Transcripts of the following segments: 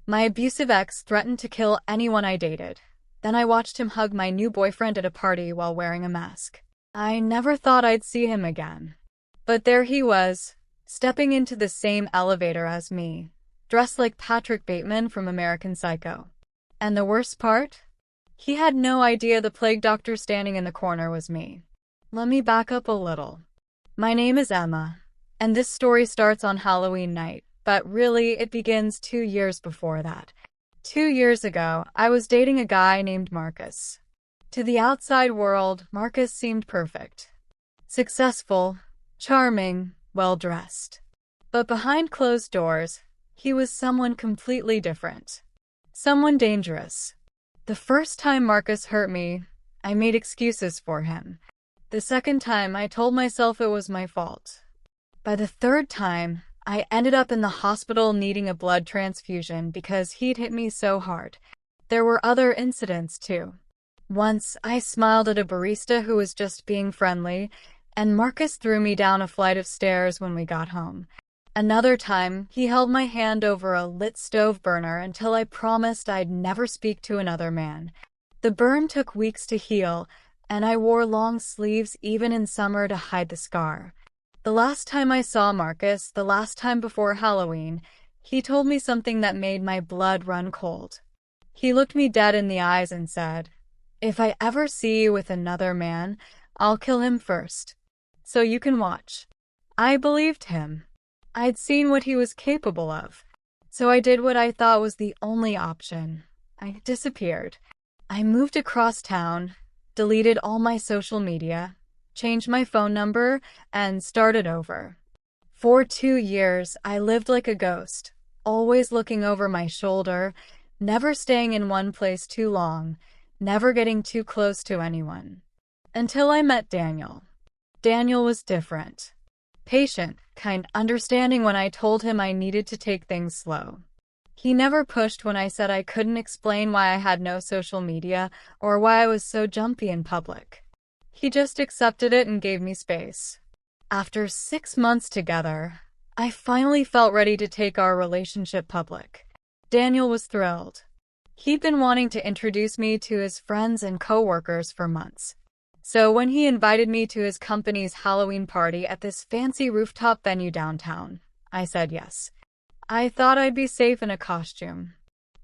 My abusive ex threatened to kill anyone I dated. Then I watched him hug my new boyfriend at a party while wearing a mask. I never thought I'd see him again. But there he was, stepping into the same elevator as me, dressed like Patrick Bateman from American Psycho. And the worst part? He had no idea the plague doctor standing in the corner was me. Let me back up a little. My name is Emma, and this story starts on Halloween night, but really it begins 2 years before that. 2 years ago, I was dating a guy named Marcus. To the outside world, Marcus seemed perfect. Successful, charming, well-dressed. But behind closed doors, he was someone completely different. Someone dangerous. The first time Marcus hurt me, I made excuses for him. The second time, I told myself it was my fault. By the third time, I ended up in the hospital needing a blood transfusion because he'd hit me so hard. There were other incidents too. Once, I smiled at a barista who was just being friendly, and Marcus threw me down a flight of stairs when we got home. Another time, he held my hand over a lit stove burner until I promised I'd never speak to another man. The burn took weeks to heal, and I wore long sleeves even in summer to hide the scar. The last time I saw Marcus, the last time before Halloween, he told me something that made my blood run cold. He looked me dead in the eyes and said, "If I ever see you with another man, I'll kill him first. So you can watch." I believed him. I'd seen what he was capable of. So I did what I thought was the only option. I disappeared. I moved across town, deleted all my social media, changed my phone number, and started over. For 2 years, I lived like a ghost, always looking over my shoulder, never staying in one place too long, never getting too close to anyone. Until I met Daniel. Daniel was different. Patient, kind, understanding when I told him I needed to take things slow. He never pushed when I said I couldn't explain why I had no social media or why I was so jumpy in public. He just accepted it and gave me space. After 6 months together, I finally felt ready to take our relationship public. Daniel was thrilled. He'd been wanting to introduce me to his friends and coworkers for months. So when he invited me to his company's Halloween party at this fancy rooftop venue downtown, I said yes. I thought I'd be safe in a costume.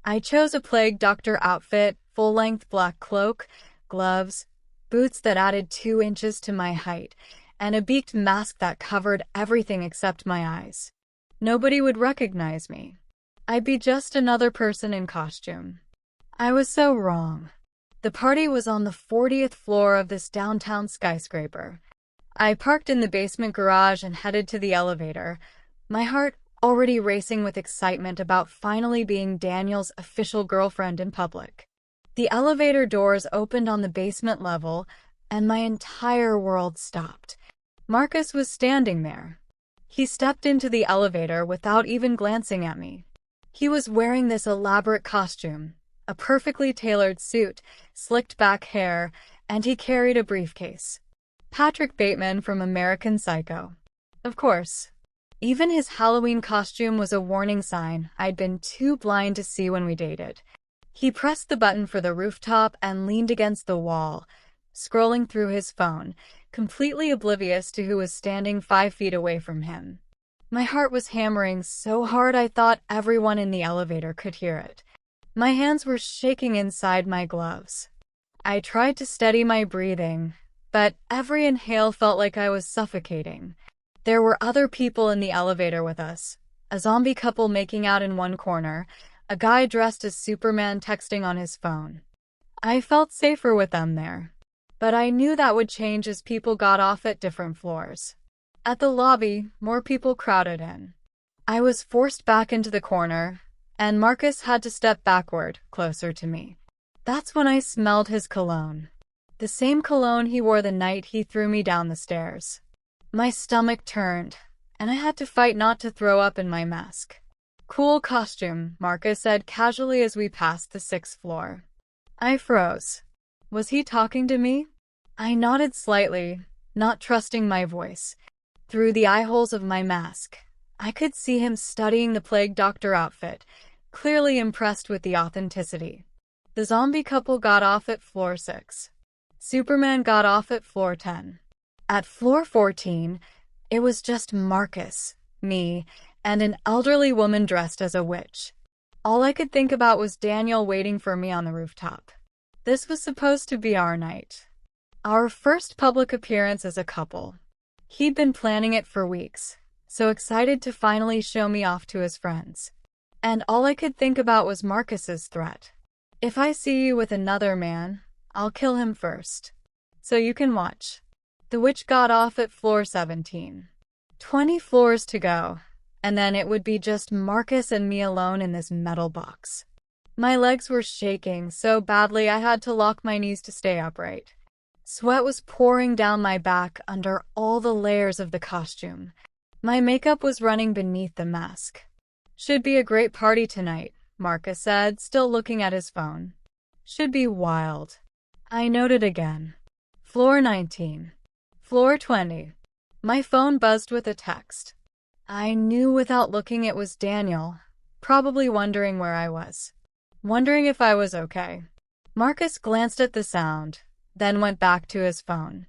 I chose a plague doctor outfit, full-length black cloak, gloves, boots that added 2 inches to my height, and a beaked mask that covered everything except my eyes. Nobody would recognize me. I'd be just another person in costume. I was so wrong. The party was on the 40th floor of this downtown skyscraper. I parked in the basement garage and headed to the elevator, my heart already racing with excitement about finally being Daniel's official girlfriend in public. The elevator doors opened on the basement level, and my entire world stopped. Marcus was standing there. He stepped into the elevator without even glancing at me. He was wearing this elaborate costume, a perfectly tailored suit, slicked back hair, and he carried a briefcase. Patrick Bateman from American Psycho. Of course. Even his Halloween costume was a warning sign I'd been too blind to see when we dated. He pressed the button for the rooftop and leaned against the wall, scrolling through his phone, completely oblivious to who was standing 5 feet away from him. My heart was hammering so hard I thought everyone in the elevator could hear it. My hands were shaking inside my gloves. I tried to steady my breathing, but every inhale felt like I was suffocating. There were other people in the elevator with us, a zombie couple making out in one corner, a guy dressed as Superman texting on his phone. I felt safer with them there, but I knew that would change as people got off at different floors. At the lobby, more people crowded in. I was forced back into the corner, and Marcus had to step backward, closer to me. That's when I smelled his cologne. The same cologne he wore the night he threw me down the stairs. My stomach turned, and I had to fight not to throw up in my mask. "Cool costume," Marcus said casually as we passed the 6th floor. I froze. Was he talking to me? I nodded slightly, not trusting my voice. Through the eye holes of my mask, I could see him studying the plague doctor outfit, clearly impressed with the authenticity. The zombie couple got off at floor 6. Superman got off at floor 10. At floor 14, it was just Marcus, me, and an elderly woman dressed as a witch. All I could think about was Daniel waiting for me on the rooftop. This was supposed to be our night. Our first public appearance as a couple. He'd been planning it for weeks, so excited to finally show me off to his friends. And all I could think about was Marcus's threat. If I see you with another man, I'll kill him first. So you can watch. The witch got off at floor 17. 20 floors to go, and then it would be just Marcus and me alone in this metal box. My legs were shaking so badly I had to lock my knees to stay upright. Sweat was pouring down my back under all the layers of the costume. My makeup was running beneath the mask. Should be a great party tonight, Marcus said, still looking at his phone. Should be wild. I noted again. Floor 19. Floor 20. My phone buzzed with a text. I knew without looking it was Daniel, probably wondering where I was. Wondering if I was okay. Marcus glanced at the sound, then went back to his phone.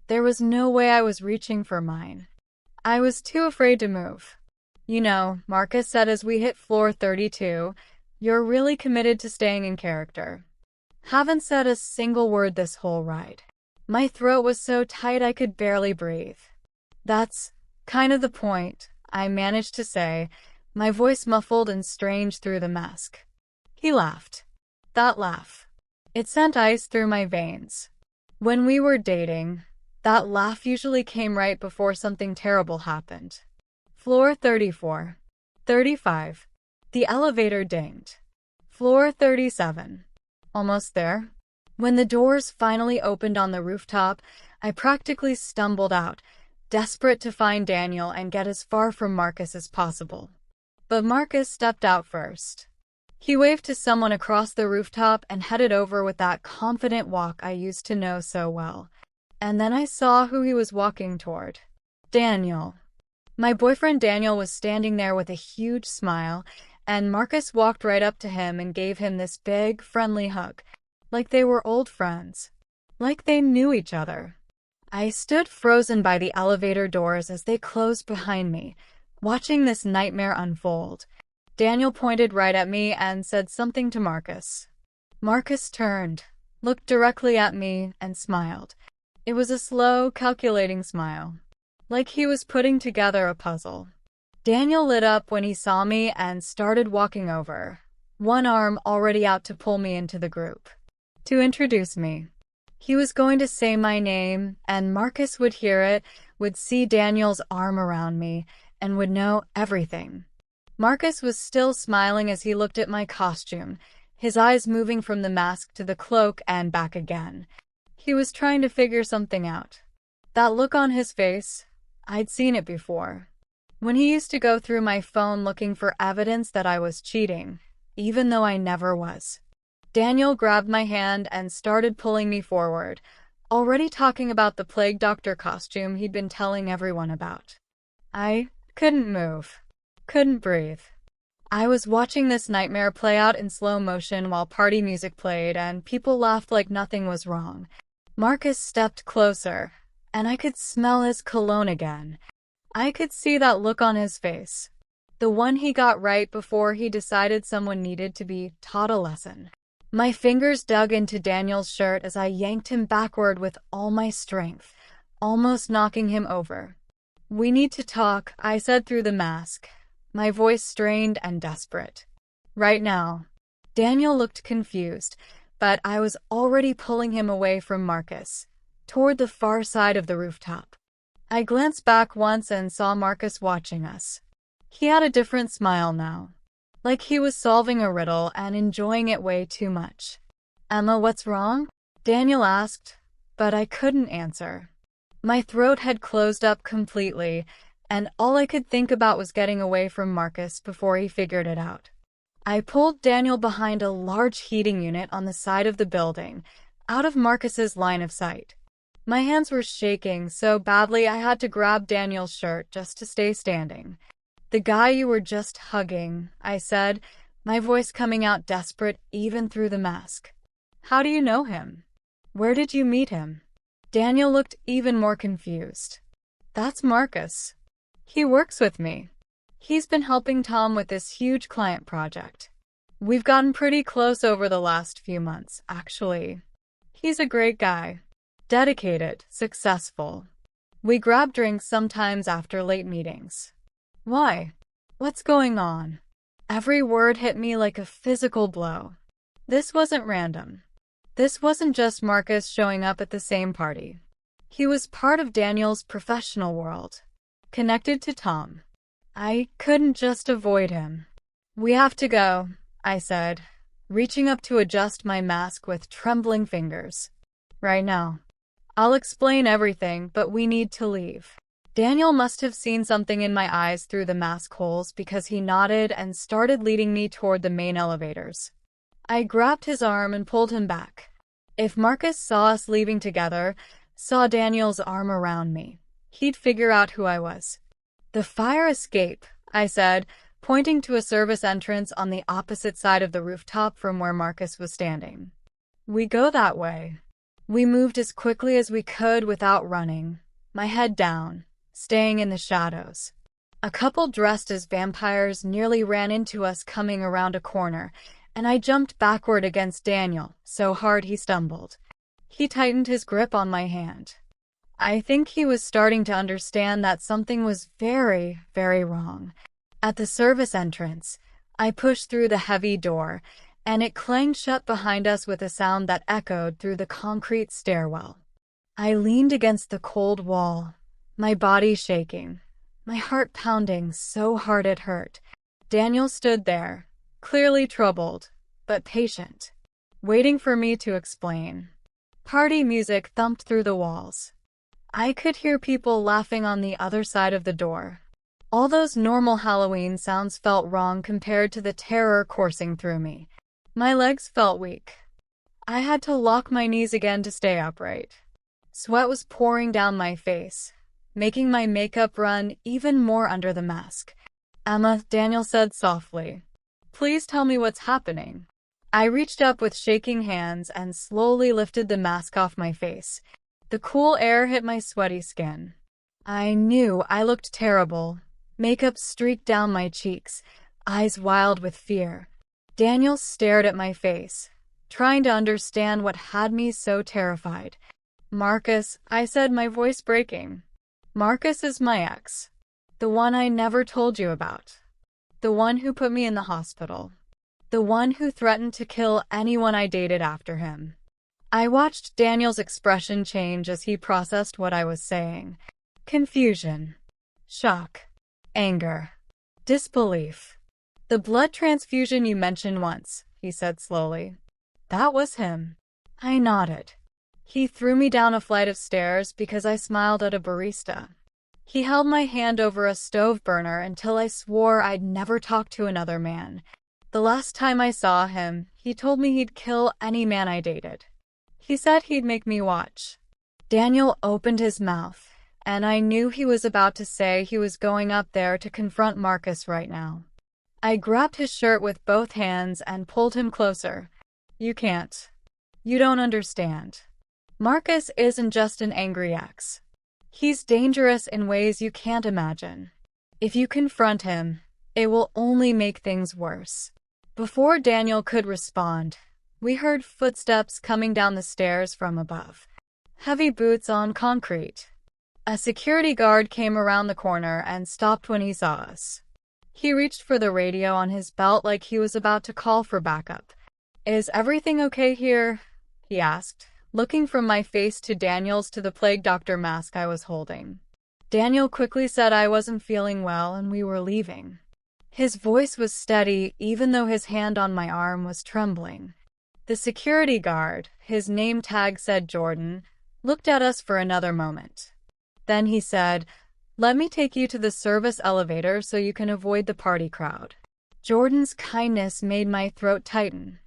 There was no way I was reaching for mine. I was too afraid to move. You know, Marcus said as we hit floor 32, you're really committed to staying in character. Haven't said a single word this whole ride. My throat was so tight I could barely breathe. That's kind of the point, I managed to say, my voice muffled and strange through the mask. He laughed. That laugh. It sent ice through my veins. When we were dating, that laugh usually came right before something terrible happened. Floor 34. 35. The elevator dinged. Floor 37. Almost there. When the doors finally opened on the rooftop, I practically stumbled out, desperate to find Daniel and get as far from Marcus as possible. But Marcus stepped out first. He waved to someone across the rooftop and headed over with that confident walk I used to know so well. And then I saw who he was walking toward. Daniel. My boyfriend Daniel was standing there with a huge smile, and Marcus walked right up to him and gave him this big, friendly hug, like they were old friends, like they knew each other. I stood frozen by the elevator doors as they closed behind me, watching this nightmare unfold. Daniel pointed right at me and said something to Marcus. Marcus turned, looked directly at me, and smiled. It was a slow, calculating smile, like he was putting together a puzzle. Daniel lit up when he saw me and started walking over, one arm already out to pull me into the group, to introduce me. He was going to say my name, and Marcus would hear it, would see Daniel's arm around me, and would know everything. Marcus was still smiling as he looked at my costume, his eyes moving from the mask to the cloak and back again. He was trying to figure something out. That look on his face, I'd seen it before. When he used to go through my phone looking for evidence that I was cheating, even though I never was. Daniel grabbed my hand and started pulling me forward, already talking about the plague doctor costume he'd been telling everyone about. I couldn't move. Couldn't breathe. I was watching this nightmare play out in slow motion while party music played and people laughed like nothing was wrong. Marcus stepped closer, and I could smell his cologne again. I could see that look on his face. The one he got right before he decided someone needed to be taught a lesson. My fingers dug into Daniel's shirt as I yanked him backward with all my strength, almost knocking him over. We need to talk, I said through the mask, my voice strained and desperate. Right now. Daniel looked confused, but I was already pulling him away from Marcus, toward the far side of the rooftop. I glanced back once and saw Marcus watching us. He had a different smile now, like he was solving a riddle and enjoying it way too much. Emma, what's wrong? Daniel asked, but I couldn't answer. My throat had closed up completely, and all I could think about was getting away from Marcus before he figured it out. I pulled Daniel behind a large heating unit on the side of the building, out of Marcus's line of sight. My hands were shaking so badly I had to grab Daniel's shirt just to stay standing. The guy you were just hugging, I said, my voice coming out desperate even through the mask. How do you know him? Where did you meet him? Daniel looked even more confused. That's Marcus. He works with me. He's been helping Tom with this huge client project. We've gotten pretty close over the last few months, actually. He's a great guy. Dedicated, successful. We grab drinks sometimes after late meetings. Why? What's going on? Every word hit me like a physical blow. This wasn't random. This wasn't just Marcus showing up at the same party. He was part of Daniel's professional world, connected to Tom. I couldn't just avoid him. We have to go, I said, reaching up to adjust my mask with trembling fingers. Right now. I'll explain everything, but we need to leave. Daniel must have seen something in my eyes through the mask holes because he nodded and started leading me toward the main elevators. I grabbed his arm and pulled him back. If Marcus saw us leaving together, saw Daniel's arm around me, he'd figure out who I was. The fire escape, I said, pointing to a service entrance on the opposite side of the rooftop from where Marcus was standing. We go that way. We moved as quickly as we could without running, my head down, staying in the shadows. A couple dressed as vampires nearly ran into us coming around a corner, and I jumped backward against Daniel, so hard he stumbled. He tightened his grip on my hand. I think he was starting to understand that something was very, very wrong. At the service entrance, I pushed through the heavy door, and it clanged shut behind us with a sound that echoed through the concrete stairwell. I leaned against the cold wall, my body shaking, my heart pounding so hard it hurt. Daniel stood there, clearly troubled, but patient, waiting for me to explain. Party music thumped through the walls. I could hear people laughing on the other side of the door. All those normal Halloween sounds felt wrong compared to the terror coursing through me. My legs felt weak. I had to lock my knees again to stay upright. Sweat was pouring down my face, making my makeup run even more under the mask. Emma, Daniel said softly, please tell me what's happening. I reached up with shaking hands and slowly lifted the mask off my face. The cool air hit my sweaty skin. I knew I looked terrible. Makeup streaked down my cheeks, eyes wild with fear. Daniel stared at my face, trying to understand what had me so terrified. Marcus, I said, my voice breaking. Marcus is my ex. The one I never told you about. The one who put me in the hospital. The one who threatened to kill anyone I dated after him. I watched Daniel's expression change as he processed what I was saying. Confusion. Shock. Anger. Disbelief. The blood transfusion you mentioned once, he said slowly. That was him. I nodded. He threw me down a flight of stairs because I smiled at a barista. He held my hand over a stove burner until I swore I'd never talk to another man. The last time I saw him, he told me he'd kill any man I dated. He said he'd make me watch. Daniel opened his mouth, and I knew he was about to say he was going up there to confront Marcus right now. I grabbed his shirt with both hands and pulled him closer. You can't. You don't understand. Marcus isn't just an angry ex. He's dangerous in ways you can't imagine. If you confront him, it will only make things worse. Before Daniel could respond, we heard footsteps coming down the stairs from above. Heavy boots on concrete. A security guard came around the corner and stopped when he saw us. He reached for the radio on his belt like he was about to call for backup. Is everything okay here? He asked, looking from my face to Daniel's to the plague doctor mask I was holding. Daniel quickly said I wasn't feeling well and we were leaving. His voice was steady even though his hand on my arm was trembling. The security guard, his name tag said Jordan, looked at us for another moment. Then he said, let me take you to the service elevator so you can avoid the party crowd. Jordan's kindness made my throat tighten.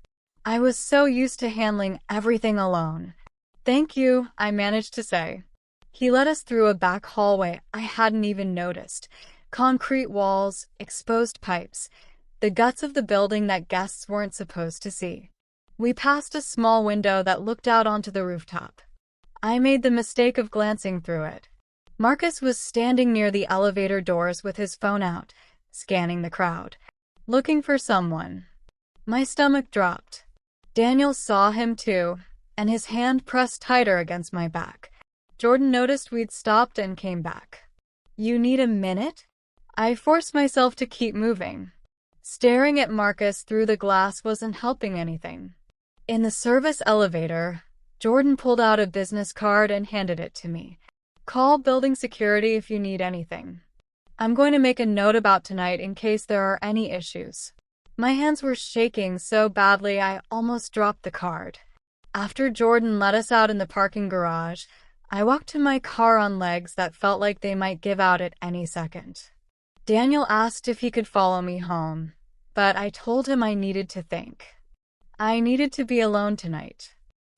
I was so used to handling everything alone. Thank you, I managed to say. He led us through a back hallway I hadn't even noticed. Concrete walls, exposed pipes, the guts of the building that guests weren't supposed to see. We passed a small window that looked out onto the rooftop. I made the mistake of glancing through it. Marcus was standing near the elevator doors with his phone out, scanning the crowd, looking for someone. My stomach dropped. Daniel saw him too, and his hand pressed tighter against my back. Jordan noticed we'd stopped and came back. "You need a minute?" I forced myself to keep moving. Staring at Marcus through the glass wasn't helping anything. In the service elevator, Jordan pulled out a business card and handed it to me. "Call building security if you need anything. I'm going to make a note about tonight in case there are any issues." My hands were shaking so badly I almost dropped the card. After Jordan let us out in the parking garage, I walked to my car on legs that felt like they might give out at any second. Daniel asked if he could follow me home, but I told him I needed to think. I needed to be alone tonight.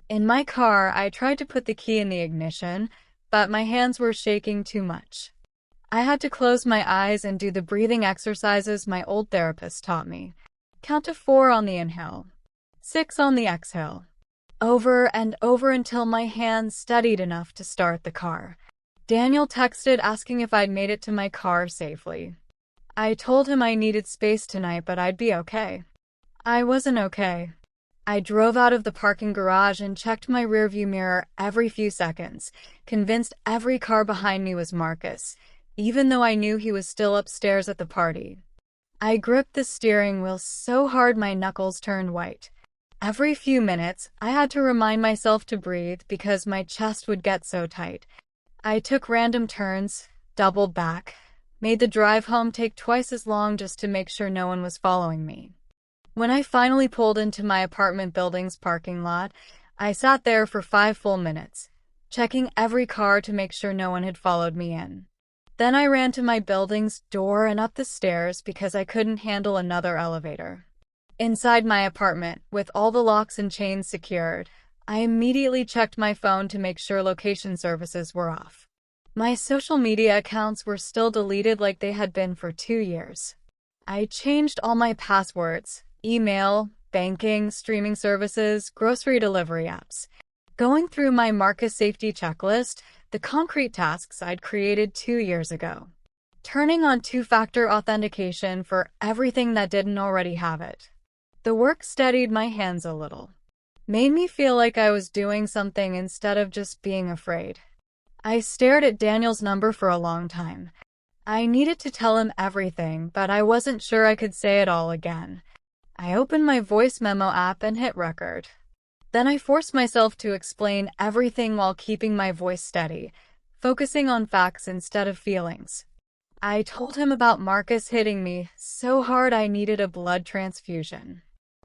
In my car, I tried to put the key in the ignition, but my hands were shaking too much. I had to close my eyes and do the breathing exercises my old therapist taught me. Count to 4 on the inhale, 6 on the exhale. Over and over until my hands steadied enough to start the car. Daniel texted asking if I'd made it to my car safely. I told him I needed space tonight, but I'd be okay. I wasn't okay. I drove out of the parking garage and checked my rearview mirror every few seconds, convinced every car behind me was Marcus, even though I knew he was still upstairs at the party. I gripped the steering wheel so hard my knuckles turned white. Every few minutes, I had to remind myself to breathe because my chest would get so tight. I took random turns, doubled back, made the drive home take twice as long just to make sure no one was following me. When I finally pulled into my apartment building's parking lot, I sat there for 5 full minutes, checking every car to make sure no one had followed me in. Then I ran to my building's door and up the stairs because I couldn't handle another elevator. Inside my apartment, with all the locks and chains secured, I immediately checked my phone to make sure location services were off. My social media accounts were still deleted like they had been for 2 years. I changed all my passwords, email, banking, streaming services, grocery delivery apps. Going through my Marcus safety checklist, the concrete tasks I'd created 2 years ago. Turning on 2-factor authentication for everything that didn't already have it. The work steadied my hands a little. Made me feel like I was doing something instead of just being afraid. I stared at Daniel's number for a long time. I needed to tell him everything, but I wasn't sure I could say it all again. I opened my voice memo app and hit record. Then I forced myself to explain everything while keeping my voice steady, focusing on facts instead of feelings. I told him about Marcus hitting me so hard I needed a blood transfusion.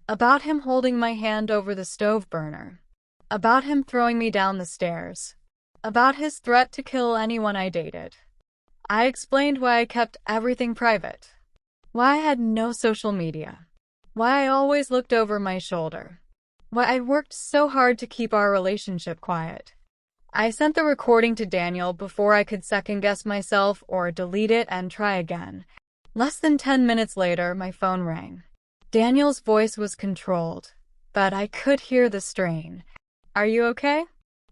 About him holding my hand over the stove burner. About him throwing me down the stairs. About his threat to kill anyone I dated. I explained why I kept everything private. Why I had no social media. Why I always looked over my shoulder. Why I worked so hard to keep our relationship quiet. I sent the recording to Daniel before I could second-guess myself or delete it and try again. Less than 10 minutes later, my phone rang. Daniel's voice was controlled, but I could hear the strain. "Are you okay?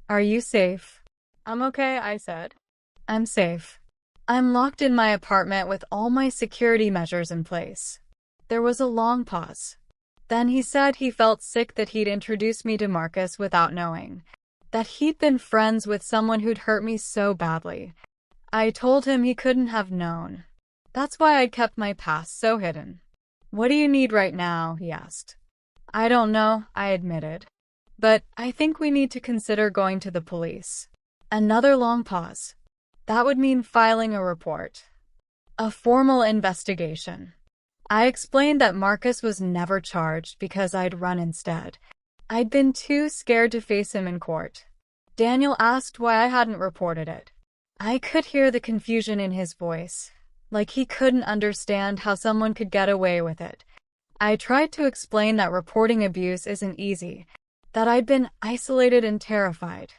Are you safe?" "I'm okay," I said. "I'm safe. I'm locked in my apartment with all my security measures in place." There was a long pause. Then he said he felt sick that he'd introduced me to Marcus without knowing. That he'd been friends with someone who'd hurt me so badly. I told him he couldn't have known. That's why I'd kept my past so hidden. "What do you need right now?" he asked. "I don't know," I admitted. "But I think we need to consider going to the police." Another long pause. That would mean filing a report. A formal investigation. I explained that Marcus was never charged because I'd run instead. I'd been too scared to face him in court. Daniel asked why I hadn't reported it. I could hear the confusion in his voice, like he couldn't understand how someone could get away with it. I tried to explain that reporting abuse isn't easy, that I'd been isolated and terrified,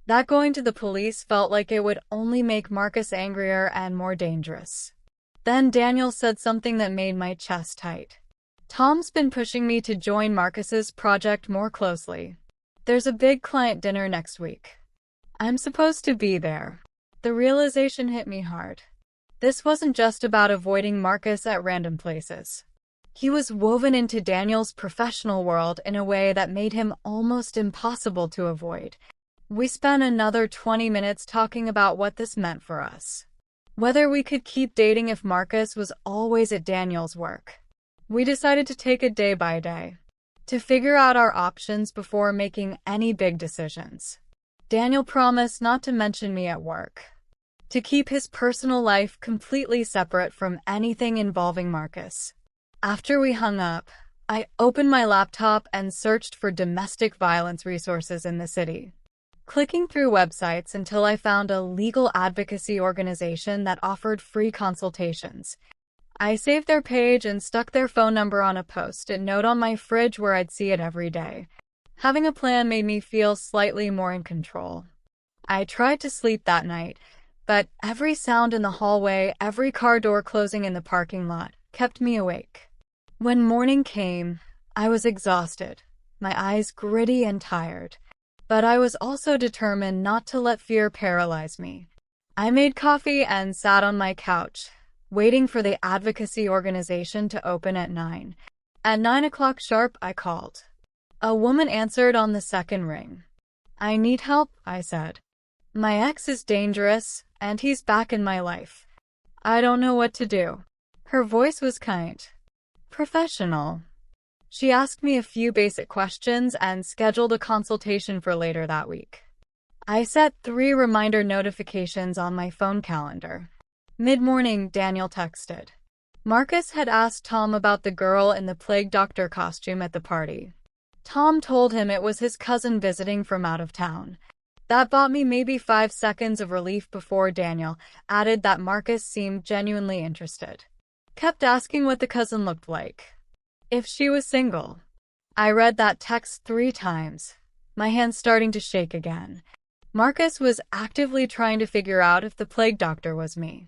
that going to the police felt like it would only make Marcus angrier and more dangerous. Then Daniel said something that made my chest tight. Tom's been pushing me to join Marcus's project more closely. There's a big client dinner next week. I'm supposed to be there. The realization hit me hard. This wasn't just about avoiding Marcus at random places. He was woven into Daniel's professional world in a way that made him almost impossible to avoid. We spent another 20 minutes talking about what this meant for us. Whether we could keep dating if Marcus was always at Daniel's work. We decided to take it day by day, to figure out our options before making any big decisions. Daniel promised not to mention me at work, to keep his personal life completely separate from anything involving Marcus. After we hung up, I opened my laptop and searched for domestic violence resources in the city, clicking through websites until I found a legal advocacy organization that offered free consultations. I saved their page and stuck their phone number on a post-it note on my fridge where I'd see it every day. Having a plan made me feel slightly more in control. I tried to sleep that night, but every sound in the hallway, every car door closing in the parking lot, kept me awake. When morning came, I was exhausted, my eyes gritty and tired, but I was also determined not to let fear paralyze me. I made coffee and sat on my couch, waiting for the advocacy organization to open at 9. At 9 o'clock sharp, I called. A woman answered on the second ring. "I need help," I said. "My ex is dangerous, and he's back in my life. I don't know what to do." Her voice was kind, professional. She asked me a few basic questions and scheduled a consultation for later that week. I set 3 reminder notifications on my phone calendar. Mid-morning, Daniel texted. Marcus had asked Tom about the girl in the plague doctor costume at the party. Tom told him it was his cousin visiting from out of town. That bought me maybe 5 seconds of relief before Daniel added that Marcus seemed genuinely interested. Kept asking what the cousin looked like. If she was single. I read that text 3 times, my hands starting to shake again. Marcus was actively trying to figure out if the plague doctor was me.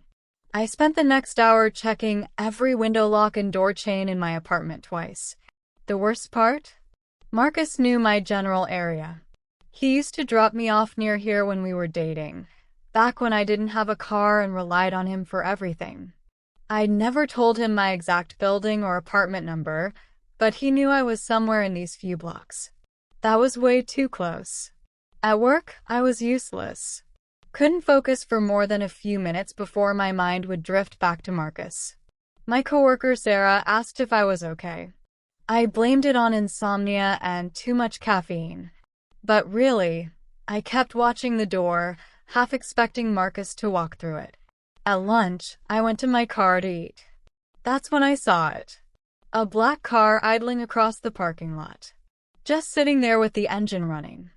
I spent the next hour checking every window lock and door chain in my apartment twice. The worst part? Marcus knew my general area. He used to drop me off near here when we were dating, back when I didn't have a car and relied on him for everything. I'd never told him my exact building or apartment number, but he knew I was somewhere in these few blocks. That was way too close. At work, I was useless. Couldn't focus for more than a few minutes before my mind would drift back to Marcus. My coworker Sarah asked if I was okay. I blamed it on insomnia and too much caffeine. But really, I kept watching the door, half expecting Marcus to walk through it. At lunch, I went to my car to eat. That's when I saw it. A black car idling across the parking lot. Just sitting there with the engine running.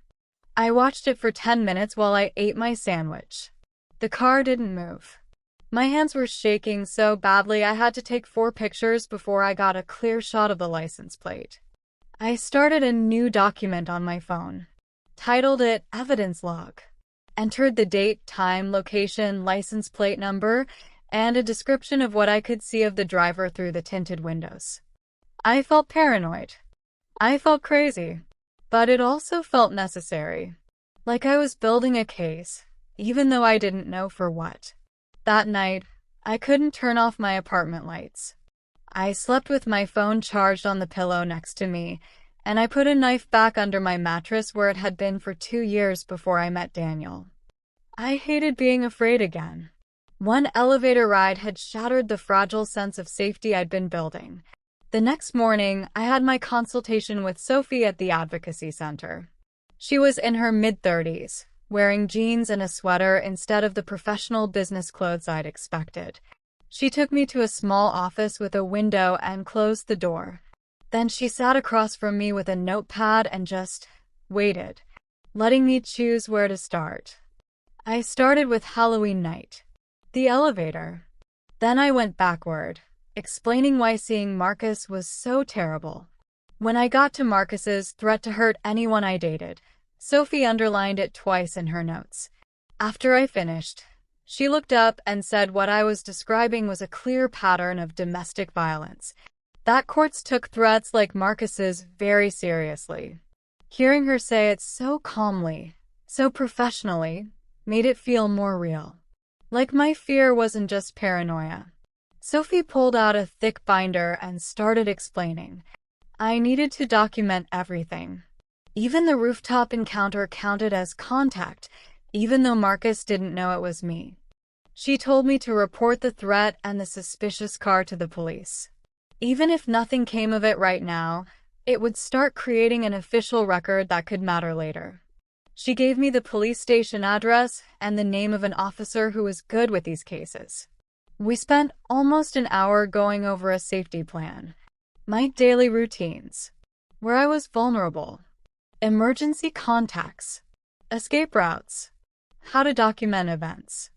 I watched it for 10 minutes while I ate my sandwich. The car didn't move. My hands were shaking so badly I had to take 4 pictures before I got a clear shot of the license plate. I started a new document on my phone. Titled it Evidence Log. Entered the date, time, location, license plate number, and a description of what I could see of the driver through the tinted windows. I felt paranoid. I felt crazy. But it also felt necessary. Like I was building a case, even though I didn't know for what. That night, I couldn't turn off my apartment lights. I slept with my phone charged on the pillow next to me, and I put a knife back under my mattress where it had been for 2 years before I met Daniel. I hated being afraid again. One elevator ride had shattered the fragile sense of safety I'd been building. The next morning, I had my consultation with Sophie at the advocacy center. She was in her mid-30s, wearing jeans and a sweater instead of the professional business clothes I'd expected. She took me to a small office with a window and closed the door. Then she sat across from me with a notepad and just waited, letting me choose where to start. I started with Halloween night, the elevator. Then I went backward, explaining why seeing Marcus was so terrible. When I got to Marcus's threat to hurt anyone I dated, Sophie underlined it twice in her notes. After I finished, she looked up and said what I was describing was a clear pattern of domestic violence. That courts took threats like Marcus's very seriously. Hearing her say it so calmly, so professionally, made it feel more real. Like my fear wasn't just paranoia. Sophie pulled out a thick binder and started explaining. I needed to document everything. Even the rooftop encounter counted as contact, even though Marcus didn't know it was me. She told me to report the threat and the suspicious car to the police. Even if nothing came of it right now, it would start creating an official record that could matter later. She gave me the police station address and the name of an officer who was good with these cases. We spent almost an hour going over a safety plan, my daily routines, where I was vulnerable, emergency contacts, escape routes, how to document events.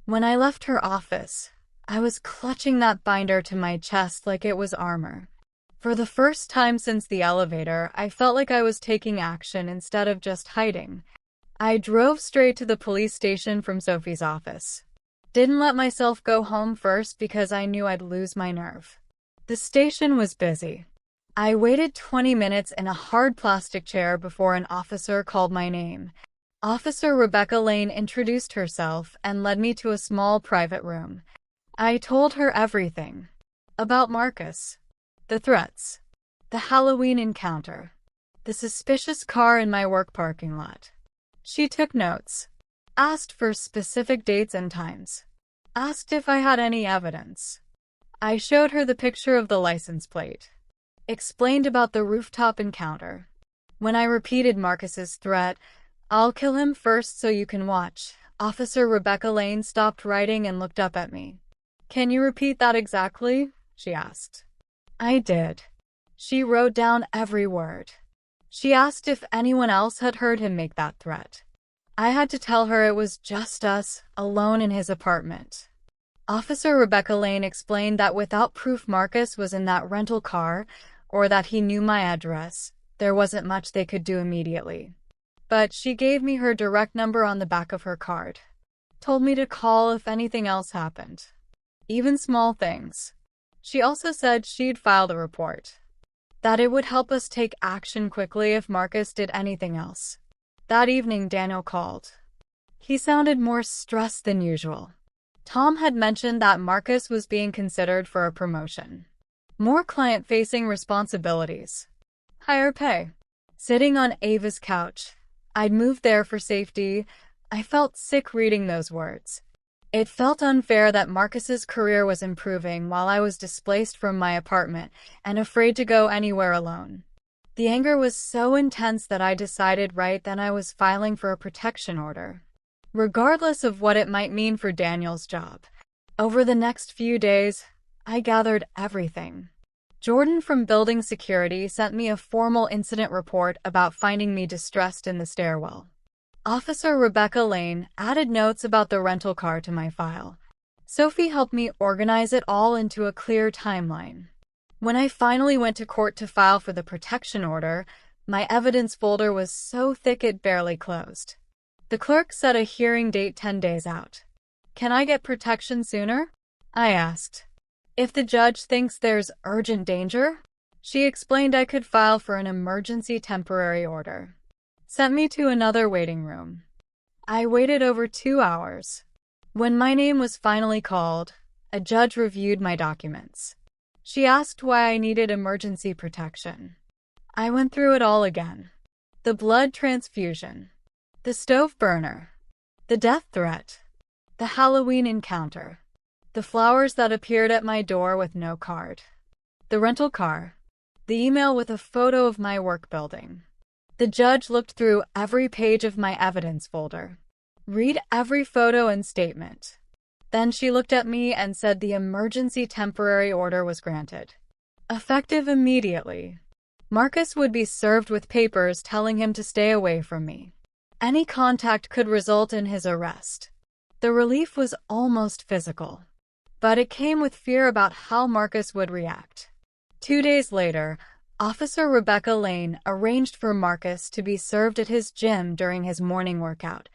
When I left her office, I was clutching that binder to my chest like it was armor. For the first time since the elevator, I felt like I was taking action instead of just hiding. I drove straight to the police station from Sophie's office. Didn't let myself go home first because I knew I'd lose my nerve. The station was busy. I waited 20 minutes in a hard plastic chair before an officer called my name. Officer Rebecca Lane introduced herself and led me to a small private room. I told her everything. About Marcus, the threats, the Halloween encounter, the suspicious car in my work parking lot. She took notes, asked for specific dates and times, asked if I had any evidence. I showed her the picture of the license plate, explained about the rooftop encounter. When I repeated Marcus's threat, "I'll kill him first so you can watch," Officer Rebecca Lane stopped writing and looked up at me. "Can you repeat that exactly?" she asked. I did. She wrote down every word. She asked if anyone else had heard him make that threat. I had to tell her it was just us, alone in his apartment. Officer Rebecca Lane explained that without proof Marcus was in that rental car, or that he knew my address, there wasn't much they could do immediately. But she gave me her direct number on the back of her card. Told me to call if anything else happened. Even small things. She also said she'd filed a report. That it would help us take action quickly if Marcus did anything else. That evening, Daniel called. He sounded more stressed than usual. Tom had mentioned that Marcus was being considered for a promotion. More client-facing responsibilities. Higher pay. Sitting on Ava's couch. I'd moved there for safety. I felt sick reading those words. It felt unfair that Marcus's career was improving while I was displaced from my apartment and afraid to go anywhere alone. The anger was so intense that I decided right then I was filing for a protection order, regardless of what it might mean for Daniel's job. Over the next few days, I gathered everything. Jordan from building security sent me a formal incident report about finding me distressed in the stairwell. Officer Rebecca Lane added notes about the rental car to my file. Sophie helped me organize it all into a clear timeline. When I finally went to court to file for the protection order, my evidence folder was so thick it barely closed. The clerk set a hearing date 10 days out. "Can I get protection sooner?" I asked. "If the judge thinks there's urgent danger?" She explained I could file for an emergency temporary order. Sent me to another waiting room. I waited over 2 hours. When my name was finally called, a judge reviewed my documents. She asked why I needed emergency protection. I went through it all again. The blood transfusion, the stove burner, the death threat, the Halloween encounter, the flowers that appeared at my door with no card, the rental car, the email with a photo of my work building. The judge looked through every page of my evidence folder, read every photo and statement. Then she looked at me and said the emergency temporary order was granted, effective immediately. Marcus would be served with papers telling him to stay away from me. Any contact could result in his arrest. The relief was almost physical, but it came with fear about how Marcus would react. 2 days later, Officer Rebecca Lane arranged for Marcus to be served at his gym during his morning workout.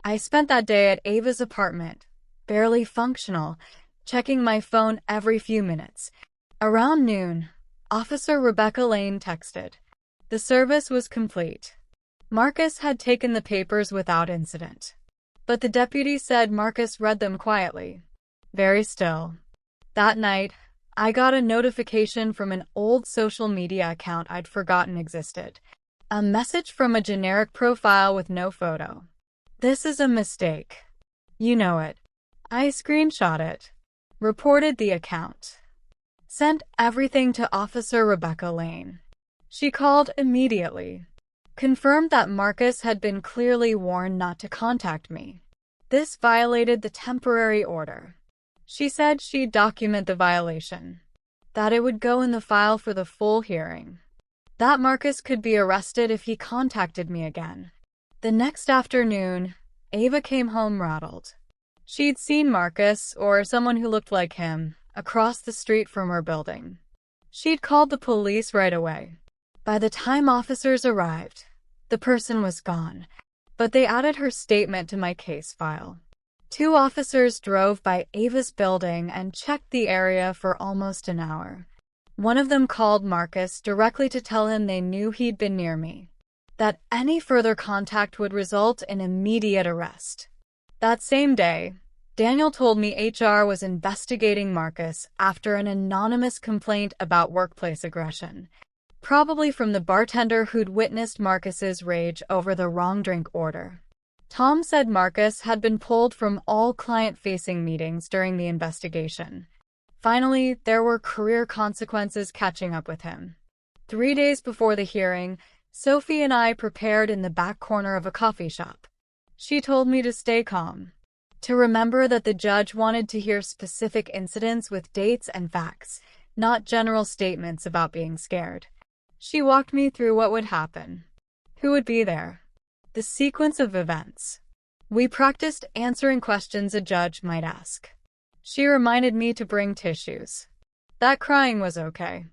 I spent that day at Ava's apartment, barely functional, checking my phone every few minutes. Around noon, Officer Rebecca Lane texted. The service was complete. Marcus had taken the papers without incident. But the deputy said Marcus read them quietly. Very still. That night, I got a notification from an old social media account I'd forgotten existed. A message from a generic profile with no photo. This is a mistake. You know it. I screenshot it. Reported the account. Sent everything to Officer Rebecca Lane. She called immediately. Confirmed that Marcus had been clearly warned not to contact me. This violated the temporary order. She said she'd document the violation. That it would go in the file for the full hearing. That Marcus could be arrested if he contacted me again. The next afternoon, Ava came home rattled. She'd seen Marcus, or someone who looked like him, across the street from her building. She'd called the police right away. By the time officers arrived, the person was gone, but they added her statement to my case file. 2 officers drove by Ava's building and checked the area for almost an hour. One of them called Marcus directly to tell him they knew he'd been near me, that any further contact would result in immediate arrest. That same day, Daniel told me HR was investigating Marcus after an anonymous complaint about workplace aggression, probably from the bartender who'd witnessed Marcus's rage over the wrong drink order. Tom said Marcus had been pulled from all client-facing meetings during the investigation. Finally, there were career consequences catching up with him. 3 days before the hearing, Sophie and I prepared in the back corner of a coffee shop. She told me to stay calm, to remember that the judge wanted to hear specific incidents with dates and facts, not general statements about being scared. She walked me through what would happen, who would be there, the sequence of events. We practiced answering questions a judge might ask. She reminded me to bring tissues. That crying was okay.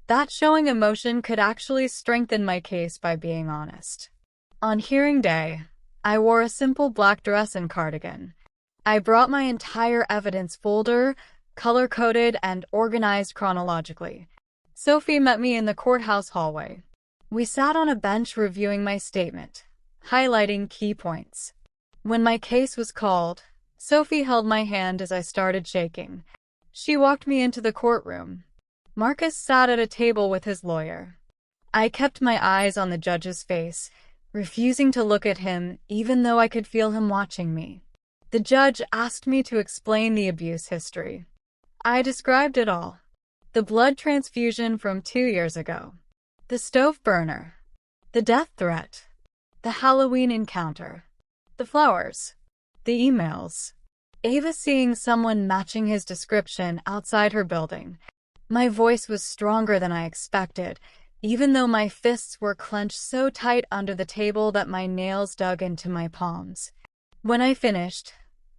That showing emotion could actually strengthen my case by being honest. On hearing day, I wore a simple black dress and cardigan. I brought my entire evidence folder, color-coded and organized chronologically. Sophie met me in the courthouse hallway. We sat on a bench reviewing my statement, highlighting key points. When my case was called, Sophie held my hand as I started shaking. She walked me into the courtroom. Marcus sat at a table with his lawyer. I kept my eyes on the judge's face, refusing to look at him even though I could feel him watching me. The judge asked me to explain the abuse history. I described it all. The blood transfusion from 2 years ago. The stove burner. The death threat. The Halloween encounter. The flowers. The emails. Ava seeing someone matching his description outside her building. My voice was stronger than I expected, even though my fists were clenched so tight under the table that my nails dug into my palms. When I finished,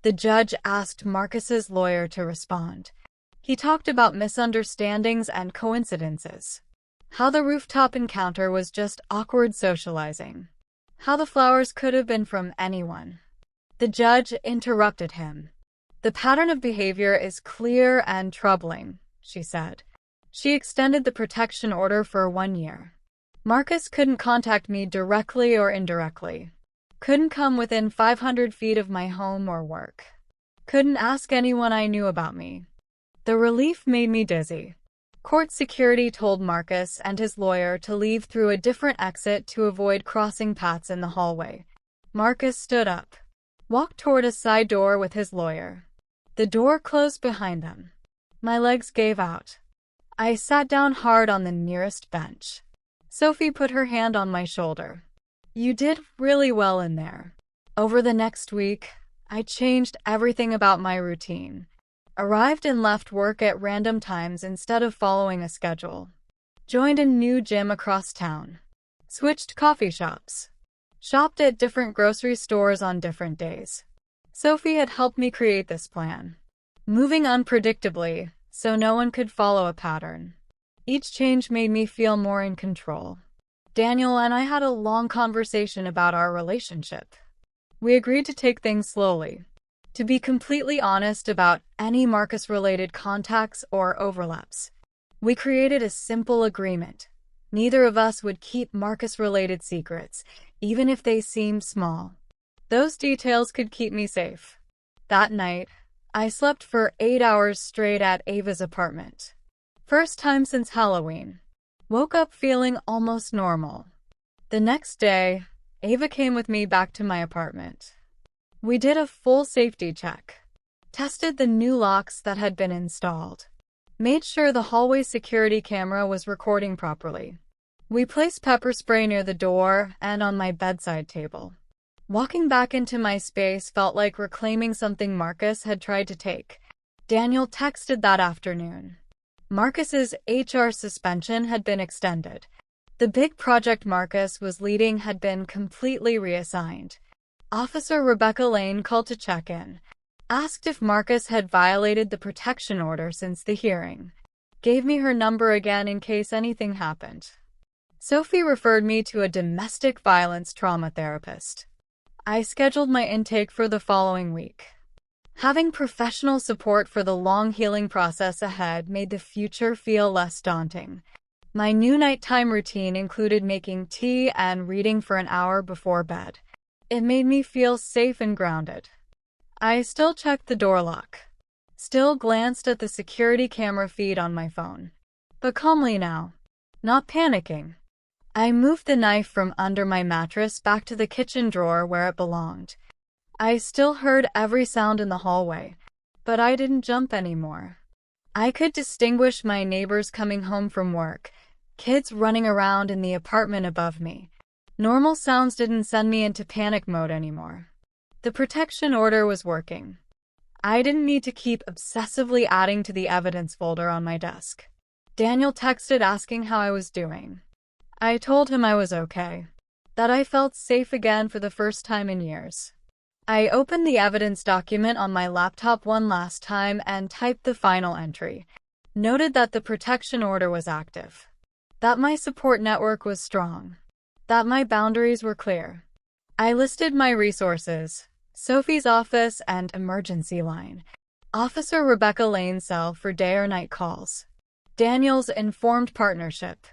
the judge asked Marcus's lawyer to respond. He talked about misunderstandings and coincidences. How the rooftop encounter was just awkward socializing. How the flowers could have been from anyone. The judge interrupted him. The pattern of behavior is clear and troubling, she said. She extended the protection order for 1 year. Marcus couldn't contact me directly or indirectly. Couldn't come within 500 feet of my home or work. Couldn't ask anyone I knew about me. The relief made me dizzy. Court security told Marcus and his lawyer to leave through a different exit to avoid crossing paths in the hallway. Marcus stood up, walked toward a side door with his lawyer. The door closed behind them. My legs gave out. I sat down hard on the nearest bench. Sophie put her hand on my shoulder. You did really well in there. Over the next week, I changed everything about my routine. Arrived and left work at random times instead of following a schedule. Joined a new gym across town. Switched coffee shops. Shopped at different grocery stores on different days. Sophie had helped me create this plan. Moving unpredictably, so no one could follow a pattern. Each change made me feel more in control. Daniel and I had a long conversation about our relationship. We agreed to take things slowly. To be completely honest about any Marcus-related contacts or overlaps. We created a simple agreement. Neither of us would keep Marcus-related secrets, even if they seemed small. Those details could keep me safe. That night, I slept for 8 hours straight at Ava's apartment. First time since Halloween. Woke up feeling almost normal. The next day, Ava came with me back to my apartment. We did a full safety check. Tested the new locks that had been installed. Made sure the hallway security camera was recording properly. We placed pepper spray near the door and on my bedside table. Walking back into my space felt like reclaiming something Marcus had tried to take. Daniel texted that afternoon. Marcus's HR suspension had been extended. The big project Marcus was leading had been completely reassigned. Officer Rebecca Lane called to check in. Asked if Marcus had violated the protection order since the hearing. Gave me her number again in case anything happened. Sophie referred me to a domestic violence trauma therapist. I scheduled my intake for the following week. Having professional support for the long healing process ahead made the future feel less daunting. My new nighttime routine included making tea and reading for an hour before bed. It made me feel safe and grounded. I still checked the door lock. Still glanced at the security camera feed on my phone. But calmly now. Not panicking. I moved the knife from under my mattress back to the kitchen drawer where it belonged. I still heard every sound in the hallway, but I didn't jump anymore. I could distinguish my neighbors coming home from work, kids running around in the apartment above me. Normal sounds didn't send me into panic mode anymore. The protection order was working. I didn't need to keep obsessively adding to the evidence folder on my desk. Daniel texted asking how I was doing. I told him I was okay, that I felt safe again for the first time in years. I opened the evidence document on my laptop one last time and typed the final entry. Noted that the protection order was active. That my support network was strong. That my boundaries were clear. I listed my resources: Sophie's office and emergency line, Officer Rebecca Lane's cell for day or night calls, Daniel's informed partnership,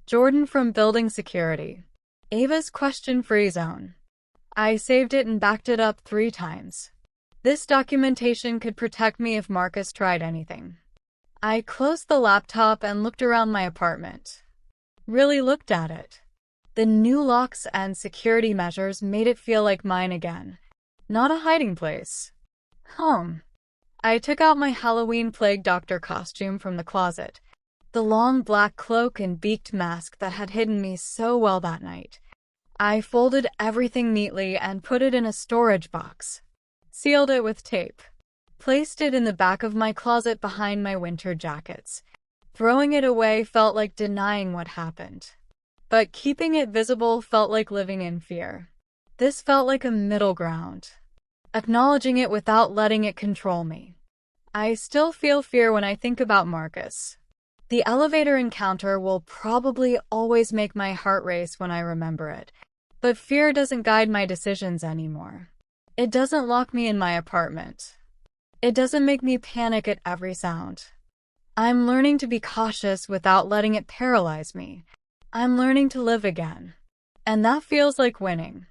Jordan from building security, Ava's question-free zone. I saved it and backed it up 3 times. This documentation could protect me if Marcus tried anything. I closed the laptop and looked around my apartment. Really looked at it. The new locks and security measures made it feel like mine again. Not a hiding place. Home. I took out my Halloween plague doctor costume from the closet. The long black cloak and beaked mask that had hidden me so well that night. I folded everything neatly and put it in a storage box. Sealed it with tape. Placed it in the back of my closet behind my winter jackets. Throwing it away felt like denying what happened. But keeping it visible felt like living in fear. This felt like a middle ground. Acknowledging it without letting it control me. I still feel fear when I think about Marcus. The elevator encounter will probably always make my heart race when I remember it. But fear doesn't guide my decisions anymore. It doesn't lock me in my apartment. It doesn't make me panic at every sound. I'm learning to be cautious without letting it paralyze me. I'm learning to live again. And that feels like winning.